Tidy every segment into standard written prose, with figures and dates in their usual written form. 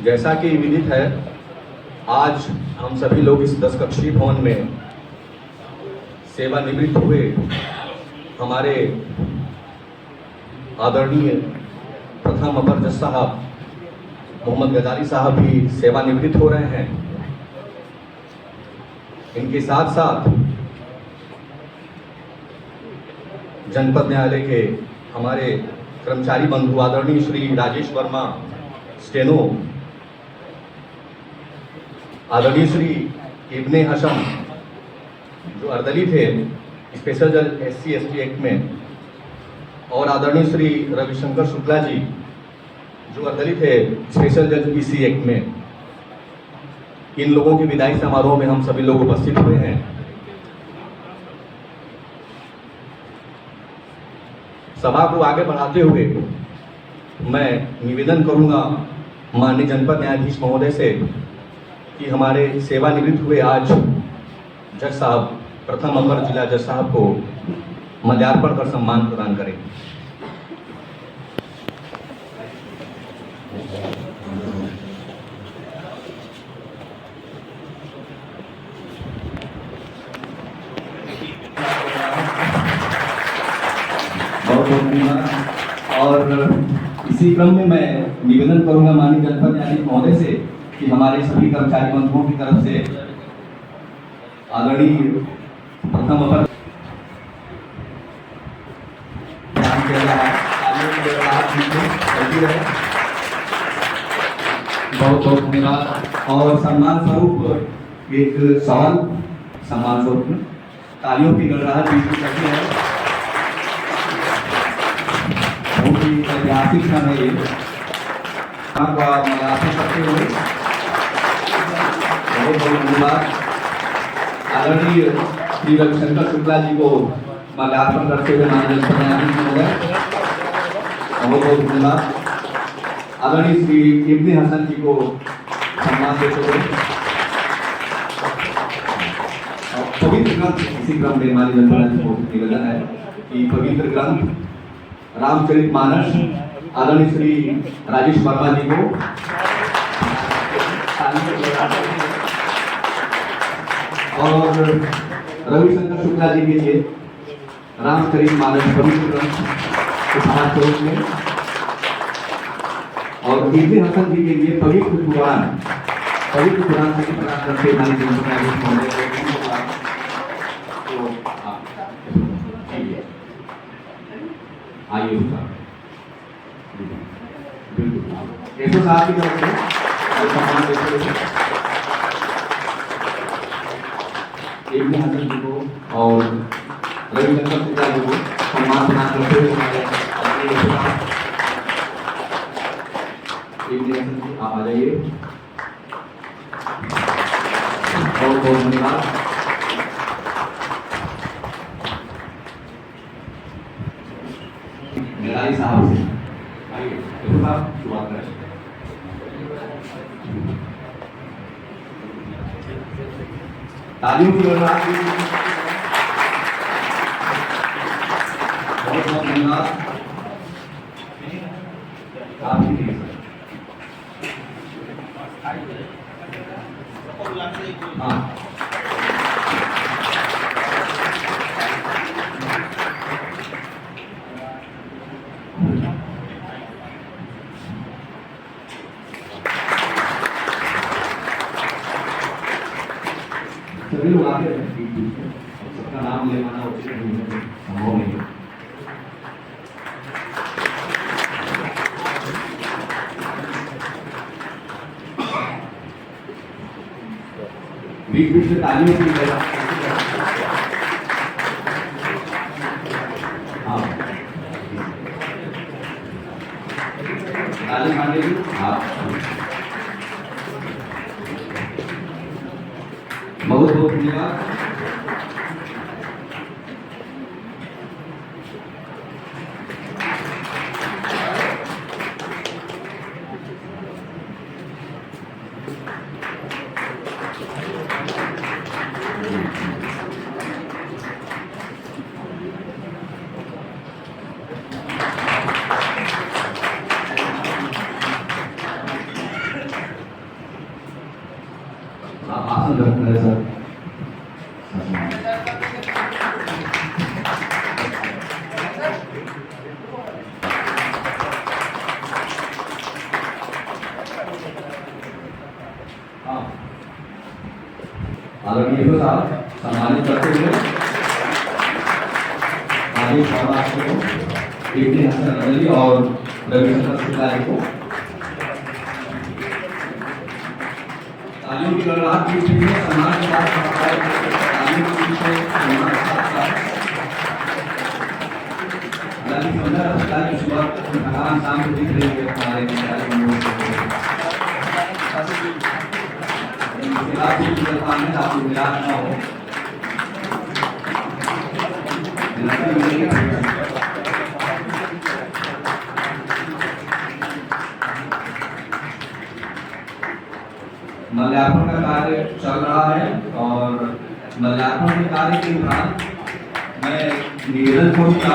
जैसा कि विदित है, आज हम सभी लोग इस 10 कक्षीय भवन में सेवानिवृत्त हुए हमारे आदरणीय प्रथम अपर जज साहब मोहम्मद गजाली साहब भी सेवानिवृत्त हो रहे हैं। इनके साथ साथ जनपद न्यायालय के हमारे कर्मचारी बंधु आदरणीय श्री राजेश वर्मा स्टेनो, आदरणीय श्री इब्ने हशम जो अर्दली थे स्पेशल जज SC/ST एक्ट में, और आदरणीय श्री रविशंकर शुक्ला जी जो अर्दली थे स्पेशल जज EC एक्ट में, इन लोगों के विदाई समारोह में हम सभी लोग उपस्थित हुए हैं। सभा को आगे बढ़ाते हुए मैं निवेदन करूंगा माननीय जनपद न्यायाधीश महोदय से कि हमारे सेवानिवृत्त हुए आज जज साहब, प्रथम अपर जिला जज साहब को माल्यार्पण कर सम्मान प्रदान करें। बहुत बहुत धन्यवाद। और इसी क्रम में मैं निवेदन करूंगा माननीय जनपद न्यायाधीश महोदय से कि हमारे सभी कर्मचारी बंधुओं की तरफ से आदरणीय प्रथम अपर बहुत बहुत धन्यवाद। और सम्मान स्वरूप एक सवाल, सम्मान स्वरूप तालियों की गड़गड़ाहट बीच में करते हैं। बहुत ही ऐतिहासिक क्षण है ये। करते हुए बहुत बहुत धन्यवाद। आदरणीय श्री रविशंकर शुक्ला जी को माल्यार्पण करते हुए माननीय जनपद न्यायाधीश महोदय बहुत बहुत धन्यवाद। आदरणीय श्री इब्ने हसन जी को सम्मान देते हुए पवित्र ग्रंथ, इसी क्रम में माननीय जनपद न्यायाधीश को निवेदन है कि पवित्र ग्रंथ रामचरितमानस आदरणीय श्री राजेश वर्मा जी को और रविशंकर शुक्ला जी के लिए रामचरितमानस पवित्र ग्रंथ उपहार स्वरूप में, और इब्ने हसन जी के लिए पवित्र कुरान से प्रकाश करते माननीय जनपद न्यायाधीश महोदय आइए बिल्कुल साहब की तरफ से सम्मान देते हुए इब्ने हसन जी को और रविशंकर शुक्ला जी को सम्मान प्रदान करते हुए इब्ने हसन जी आप आ जाइए। बहुत बहुत धन्यवाद। गजाली साहब से आइए साहब शुरुआत करें। तालियों की गड़गड़ाहट बहुत बहुत धन्यवाद। हाँ सभी लोग आते हैं, सबका नाम लेवाना उचित नहीं है, संभव नहीं है। बीच बीच में तालियों की हाँ ताली मांगेगी हाँ बहुत बहुत धन्यवाद। आसन ग्रहण करें सर। आदरणीय साहब सम्मानित करते हुए आगे को इब्ने हसन अर्दली और रविशंकर शुक्ला जी को तालियों की गड़गड़ाहट की स्थिति में सम्मान के साथ तालियों के पीछे सम्मान के साथ हालांकि 15 अस्पताल की शुरुआत थकान शाम को दिख रही है हमारे आपको निराश न हो। मल्यार्पण का कार्य चल रहा है और मल्यार्पण के कार्य के दौरान मैं निवेदन करूंगा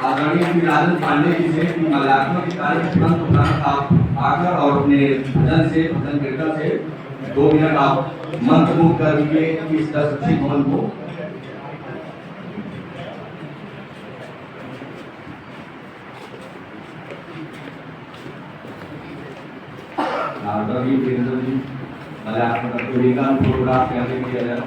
आदरणीय श्री राजन पांडे जी से कि मल्यार्पण के कार्य के तुरंत उपरांत आप आकर और अपने भजन से भजन कीर्तन से 2 मिनट आप मंत्रमुग्ध कर दीजिए इस 10 भवन को। आदरणीय वीरेंद्र जी मल्यार्पण का फोटोग्राफ कैसे किया जाए।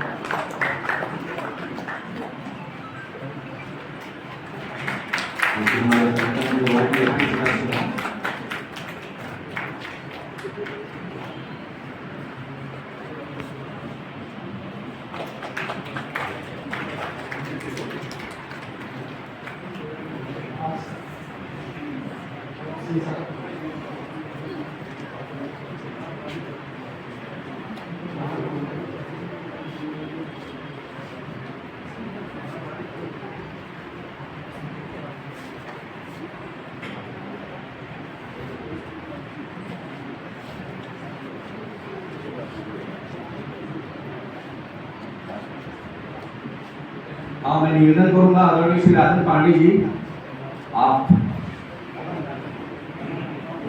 हाँ, मैं निवेदन करूंगा आदरणीय श्री राजन पांडे जी आप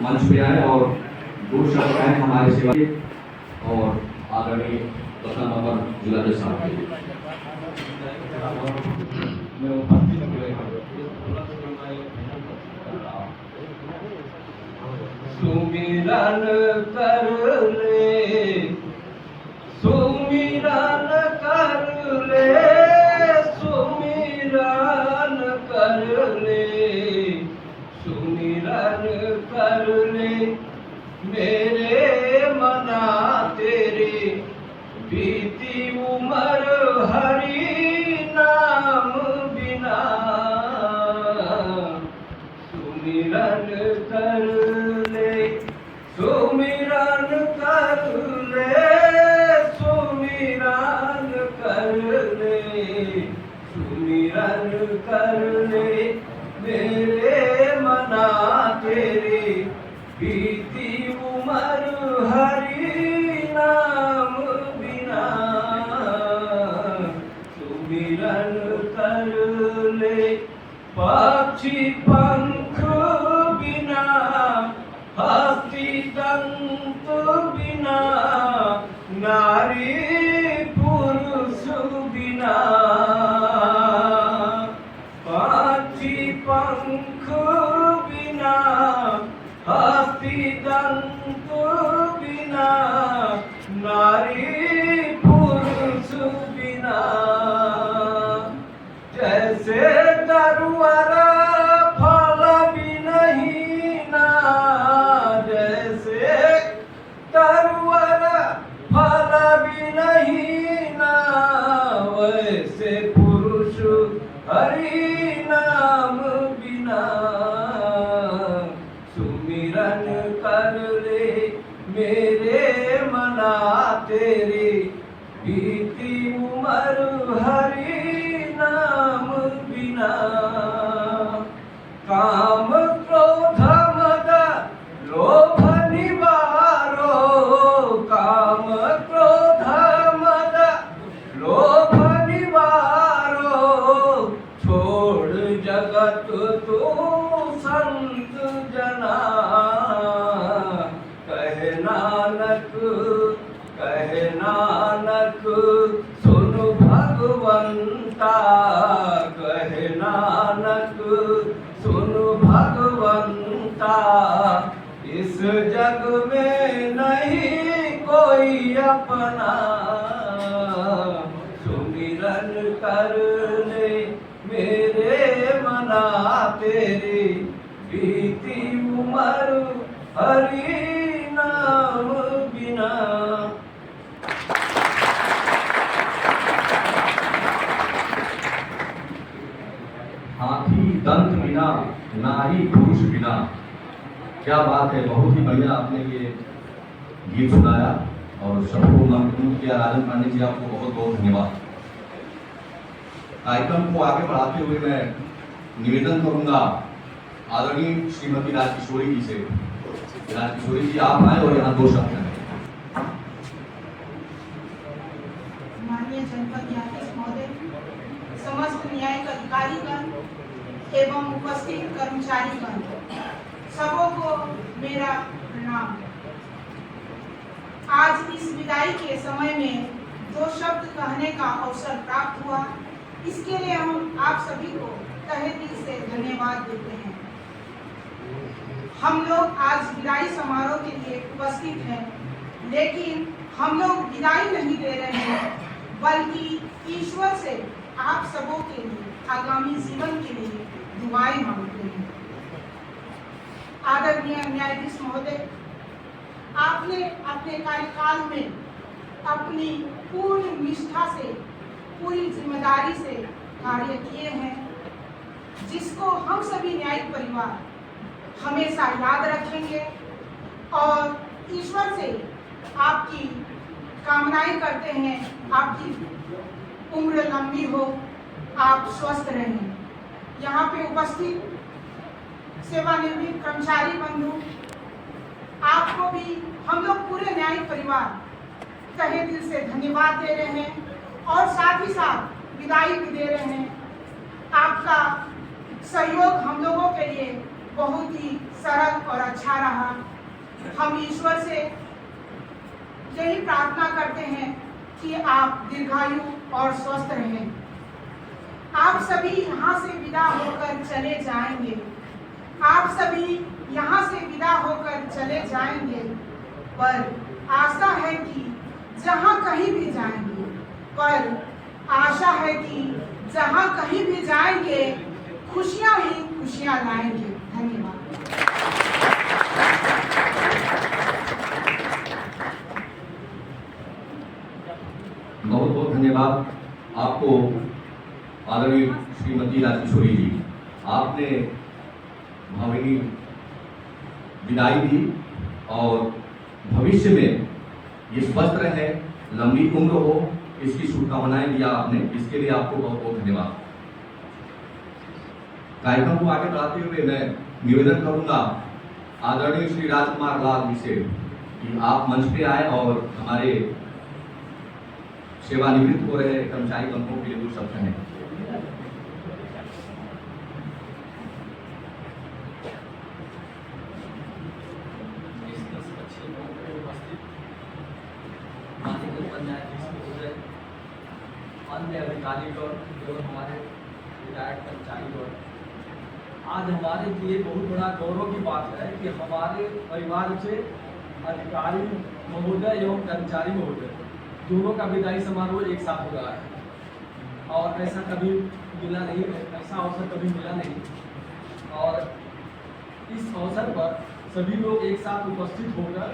मंच पे आए और 2 शब्द कहें हमारे सेवा के और आदरणीय प्रथम नंबर जिला साहब सुमिरन कर ले सुमिरन कर ले सुमिरन कर ले सुमिरन कर ले मेरे मना तेरे बीती उम्र हरि नाम बिना सुमिरन कर ले सुमिरन कर ले सुमिरन कर ले सुमिरन कर ले मेरे मना तेरे बीती उम्र हरि नाम बिना सुमिरन कर ले पक्षी पंख बिना हस्ती दंत बिना नारी पुरुष बिना पक्षी पंख बिना हस्ती दंत बिना नारी पुरुष बिना जैसे तरुआर फल भी नहीं ना जैसे तरुआर फल भी नहीं ना वैसे पुरुष हरि नाम बिना सुमिरन कर ले मेरे मना तेरे बीती उम्र हरि नाम बिना काम क्रोध मद लोभ निवारो काम क्रोध मद लोभ निवारो छोड़ जगत तू संत जना कह नानक जग में नहीं कोई अपना, सुमिरन कर ले मेरे मना, तेरी बीती उम्र हरि नाम बिना। हाथी दंत बिना नारी पुरुष बिना। क्या बात है, बहुत ही बढ़िया आपने ये गीत सुनाया और सबको मंत्र किया। राजन पांडे जी, आपको बहुत बहुत धन्यवाद। कार्यक्रम को आगे बढ़ाते हुए मैं निवेदन करूंगा आदरणीय श्रीमती राजकिशोरी जी से। राजकिशोरी जी, आप आए और यहाँ 2 शब्द हैं। माननीय जनपद न्यायाधीश महोदय, समस्त न्यायिक अधिकारीगण एवं उपस्थित कर्मचारीगण, सबों को मेरा प्रणाम। आज इस विदाई के समय में 2 शब्द कहने का अवसर प्राप्त हुआ, इसके लिए हम आप सभी को तहे दिल से धन्यवाद देते हैं। हम लोग आज विदाई समारोह के लिए उपस्थित हैं, लेकिन हम लोग विदाई नहीं दे रहे हैं, बल्कि ईश्वर से आप सबों के लिए आगामी जीवन के लिए दुआएं मांगते हैं। आदरणीय न्यायाधीश महोदय, आपने अपने कार्यकाल में अपनी पूर्ण निष्ठा से, पूरी जिम्मेदारी से कार्य किए हैं, जिसको हम सभी न्यायिक परिवार हमेशा याद रखेंगे और ईश्वर से आपकी कामनाएं करते हैं, आपकी उम्र लंबी हो, आप स्वस्थ रहें। यहाँ पे उपस्थित सेवानिवृत्त कर्मचारी बंधु, आपको भी हम लोग पूरे न्यायिक परिवार तहे दिल से धन्यवाद दे रहे हैं और साथ ही साथ विदाई भी दे रहे हैं। आपका सहयोग हम लोगों के लिए बहुत ही सरल और अच्छा रहा। हम ईश्वर से यही प्रार्थना करते हैं कि आप दीर्घायु और स्वस्थ रहें। आप सभी यहाँ से विदा होकर चले जाएंगे, आप सभी यहाँ से विदा होकर चले जाएंगे, पर आशा है कि जहाँ कहीं भी जाएंगे, पर आशा है कि जहाँ कहीं भी जाएंगे खुशियाँ ही खुशियाँ लाएंगे। धन्यवाद। बहुत बहुत धन्यवाद आपको आदरणीय श्रीमती राजकिशोरी जी। आपने भावनी विदाई दी और भविष्य में ये स्वस्थ रहे, लंबी उम्र हो, इसकी शुभकामनाएं दिया आपने, इसके लिए आपको बहुत बहुत धन्यवाद। कार्यक्रम को आगे बढ़ाते हुए मैं निवेदन करूंगा आदरणीय श्री राजकुमार लाल जी से कि आप मंच पे आए और हमारे सेवानिवृत्त हो रहे कर्मचारी बंधुओं के लिए 2 शब्द हैं। अन्य अधिकारीगण एवं हमारे विधायक कर्मचारीगण, आज हमारे लिए बहुत बड़ा गौरव की बात है कि हमारे परिवार से अधिकारी महोदय एवं कर्मचारी महोदय दोनों का विदाई समारोह एक साथ हो रहा है और ऐसा कभी मिला नहीं, ऐसा अवसर कभी मिला नहीं। और इस अवसर पर सभी लोग एक साथ उपस्थित होकर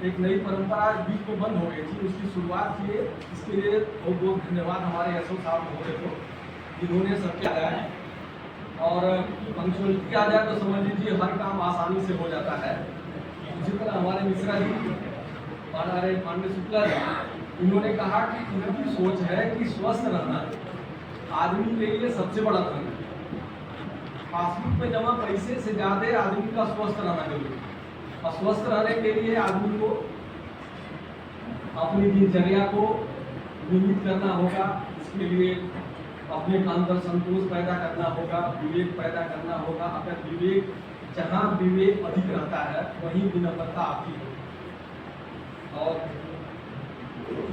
एक नई परंपरा बीच में बंद हो गई थी, उसकी शुरुआत किए। इसके लिए बहुत बहुत धन्यवाद हमारे एसओ साहब महोदय को, जिन्होंने सबके आया है। और पंक्चुअलिटी आ जाए तो समझ लीजिए हर काम आसानी से हो जाता है। इसी तरह हमारे मिश्रा जी, हमारे पांडे शुक्ला जी, इन्होंने कहा कि उनकी सोच है कि स्वस्थ रहना आदमी के लिए सबसे बड़ा धन है। पासबुक पे जमा पैसे से ज़्यादा आदमी का स्वस्थ रहना जरूरी है। और स्वस्थ रहने के लिए आदमी को अपनी दिनचर्या को नियमित करना होगा। इसके लिए अपने अंदर संतोष पैदा करना होगा, विवेक पैदा करना होगा। अगर विवेक, जहाँ विवेक अधिक रहता है वहीं विनम्रता आती है। और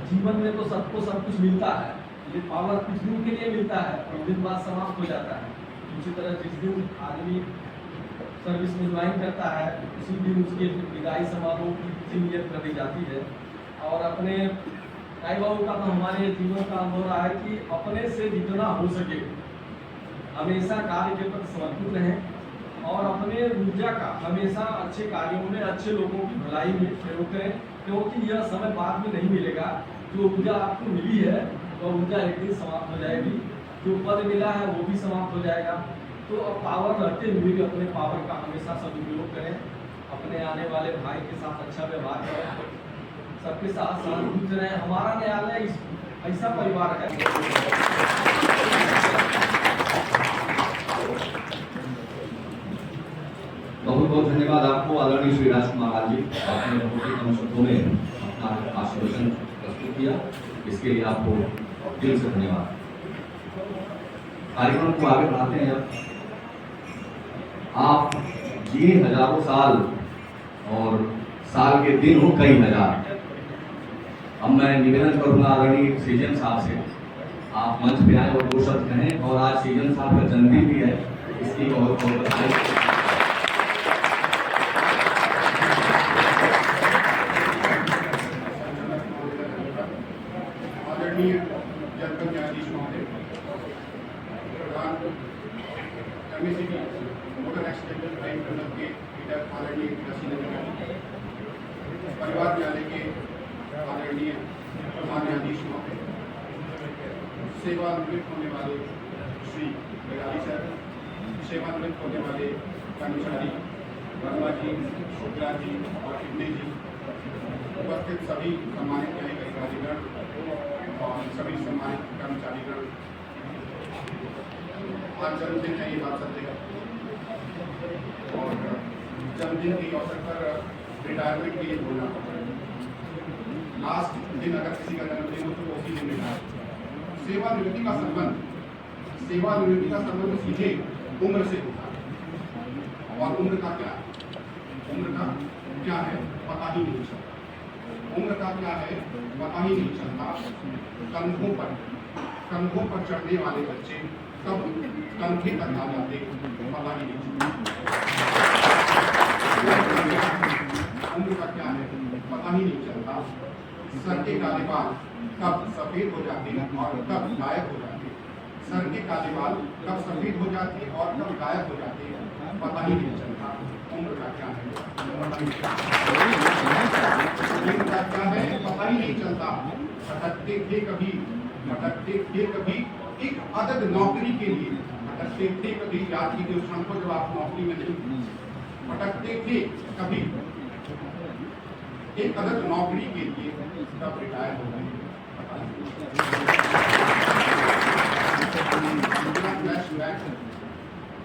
जीवन में तो सबको सब कुछ मिलता है, ये पावर कुछ दिन के लिए मिलता है और दिन बाद समाप्त हो जाता है। इसी तरह जिस दिन आदमी सर्विस में ज्वाइन करता है उसी दिन उसके विदाई समारोह की नियत कर दी जाती है। और अपने भाई बाबू का तो हमारे जीवन का अनुभव रहा है कि अपने से जितना हो सके हमेशा कार्य के प्रति समर्पित रहें और अपने ऊर्जा का हमेशा अच्छे कार्यों में अच्छे लोगों की भलाई में प्रयोग करें, क्योंकि यह समय बाद में नहीं मिलेगा। जो ऊर्जा आपको मिली है वह ऊर्जा एक दिन समाप्त हो जाएगी, जो पद मिला है वो भी समाप्त हो जाएगा। तो अब पावर रहते हुए भी अपने पावर का हमेशा सदुपयोग करें, अपने आने वाले भाई के साथ अच्छा व्यवहार करें, सबके साथ सहानुभूति रहें। हमारा न्यायालय ऐसा परिवार है। बहुत बहुत धन्यवाद आपको आदरणीय श्री राजकुमार जी, आपने बहुत ही कम शब्दों में अपना आश्वासन प्रस्तुत किया, इसके लिए आपको दिल से धन्यवाद। कार्यक्रम को आगे बढ़ाते हैं। जब आप जिए हजारों साल और साल के दिन हो कई हजार। अब मैं निवेदन करूंगा आदरणीय सीजन साहब से, आप मंच पे आए और दो शब्द कहें। और आज सीजन साहब का जन्मदिन भी है, इसकी बहुत बहुत बधाई। आदरणीय जनपद न्यायाधीश महोदय, प्रधान MACB motor accidental crime tribunal के लीडर आदरणीय परिवार न्यायालय के आदरणीय प्रधान न्यायाधीश महोदय, सेवानिवृत्त होने वाले श्री बयाली सर, सेवानिवृत्त होने वाले कर्मचारी वर्मा जी, शुक्ला जी और इब्ने जी, उपस्थित सभी सम्मानित न्यायिक अधिकारीगण और सभी सम्मानित कर्मचारीगण, आज जन्मदिन है ये बात सत्य है और जन्मदिन के अवसर पर रिटायरमेंट के लिए बोलना पड़ता है। लास्ट दिन अगर किसी का जन्मदिन हो तो उसी दिन रिटायर। सेवानिवृत्ति का संबंध सीधे उम्र से होता है और उम्र का क्या है पता ही नहीं चलता। उम्र का क्या है पता ही नहीं चलता। कंधों पर चढ़ने वाले बच्चे कब कंधे तक आ जाते पता ही नहीं चलता। उम्र का क्या है पता ही नहीं चलता। सर के काले बाल कब सफेद हो जाते हैं और कब गायब हो जाते हैं। सर के काले बाल कब सफेद हो जाते हैं और कब गायब हो जाते हैं पता ही नहीं चलता। उम्र का क्या है पता ही नहीं चलता। भटकते थे कभी एक अदद नौकरी के लिए, भटकते थे कभी, याद कीजिए उस क्षण को जब आप नौकरी में नहीं, भटकते थे कभी एक अदद नौकरी के लिए, कब रिटायर हो गए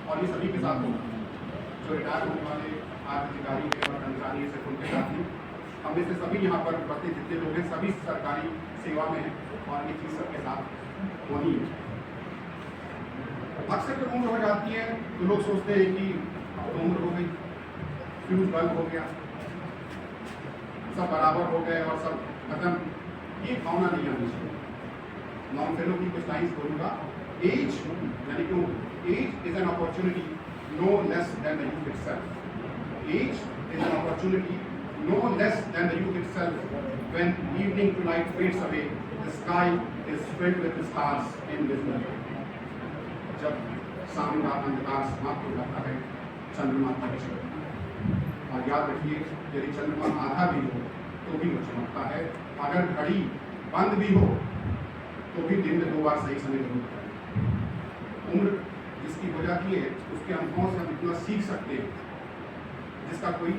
और ये सभी के साथ होगा जो रिटायर होने वाले आज अधिकारी और कर्मचारी से उनके साथ ही हम में से सभी यहाँ पर उपस्थित जितने लोग हैं सभी सरकारी सेवा में हैं और ये चीज़ सबके साथ होनी है। अक्सर जब उम्र हो जाती है तो लोग सोचते हैं कि अब तो उम्र हो गई, फ्यूज बल्ब हो गया, सब बराबर हो गए और सब खत्म। ये भावना नहीं आनी चाहिए। लॉन्ग फेलो की कुछ लाइन्स बोलूँगा। एज यानी कि age is an opportunity no less than the youth itself. Age is an opportunity no less than the youth itself. When evening tonight fades away, the sky is filled with the stars invisible. जब शाम का अंधकार समाप्त हो जाता है, चंद्रमा तक और याद रखिए यदि चंद्रमा आधा भी हो तो भी वो चमकता है। अगर घड़ी बंद भी हो तो भी दिन में 2 बार सही समय जरूर है। उम्र जिसकी हो जाती है उसके अनुभवों से हम इतना सीख सकते हैं जिसका कोई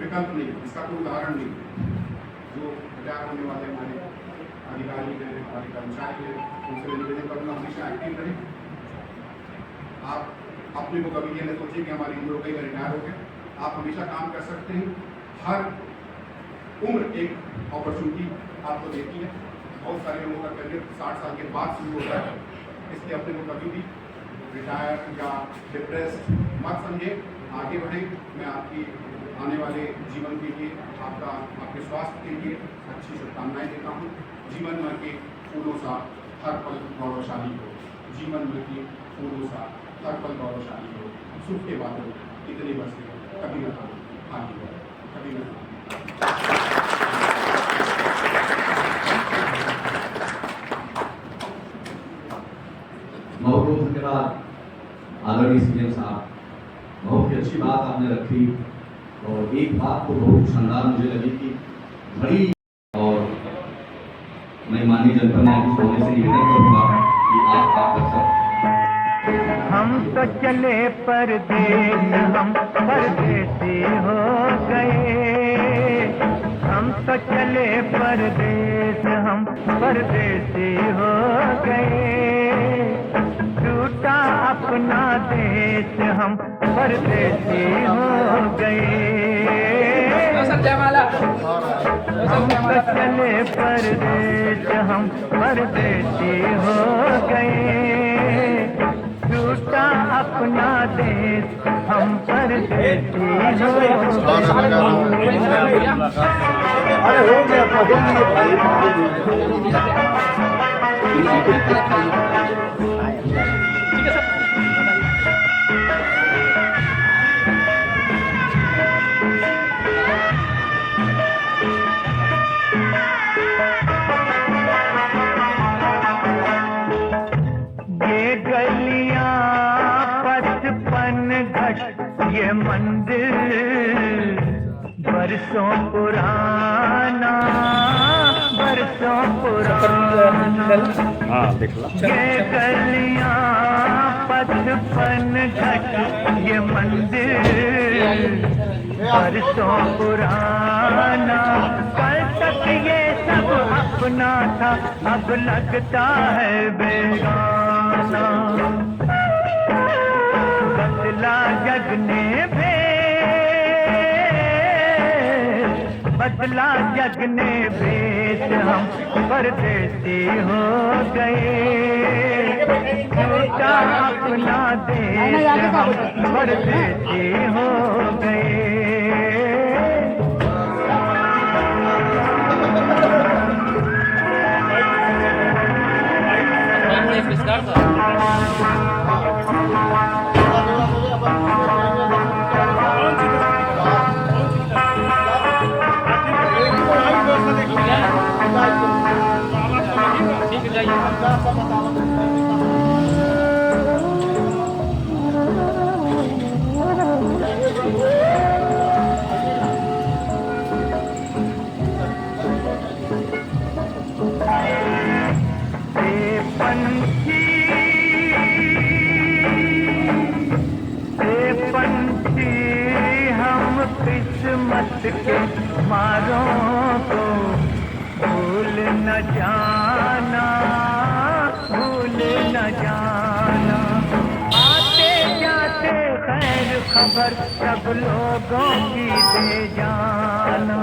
विकल्प नहीं, जिसका कोई उदाहरण नहीं। जो रिटायर होने वाले हमारे अधिकारी हैं, हमारे कर्मचारी हैं, उनसे निवेदन करूँगा हमेशा एक्टिव रहें। आप अपने को कभी ये न सोचिए कि हमारी उम्र हो गई, रिटायर हो गए। आप हमेशा काम कर सकते हैं। हर उम्र एक अपॉर्चुनिटी आपको देती है। बहुत सारे लोगों का करियर 60 साल के बाद शुरू होता है, इसलिए अपने को कभी भी रिटायर या डिप्रेस्ड मत समझे, आगे बढ़ें। मैं आपकी आने वाले जीवन के लिए आपके स्वास्थ्य के लिए अच्छी शुभकामनाएं देता हूँ। जीवन भर के फूलों सा हर पल गौरवशाली हो, जीवन भर के फूलों सा हर पल गौरवशाली हो। सुख के बादल इतनी बस्ती कभी न आगे कभी न बहुत बहुत धन्यवाद आदरणीय सीएम साहब, बहुत ही अच्छी बात आपने रखी। और एक बात तो बहुत शानदार मुझे लगी कि घड़ी, और मैं माननीय जनपद न्यायाधीश होने से निवेदन करूंगा कि आप कर सकते। हम तो चले परदेस, हम परदेसी हो गए। हम तो चले परदेस, हम परदेसी हो गए। टूटा अपना देश, हम परदेसी हो गए। हम तो चले परदेस, हम परदेसी हो गए। टूटा अपना देश, हम परदेसी हो ये गलियां पचपन घट ये मंदिर बरसों पुराना, बरसों पुराना। ये गलियां पचपन घट ये मंदिर बरसों पुराना। कल तक ये सब अपना था, अब लगता है बेगाना। बदला जग ने भेष, बदला जग ने भेष, हम परदेसी हो गए। टूटा अपना देश, हम परदेसी हो गए। पंछी हम किस्मत के मारों को भूल न जाना, भूल न जाना। आते जाते खैर खबर सब लोगों की दे जाना।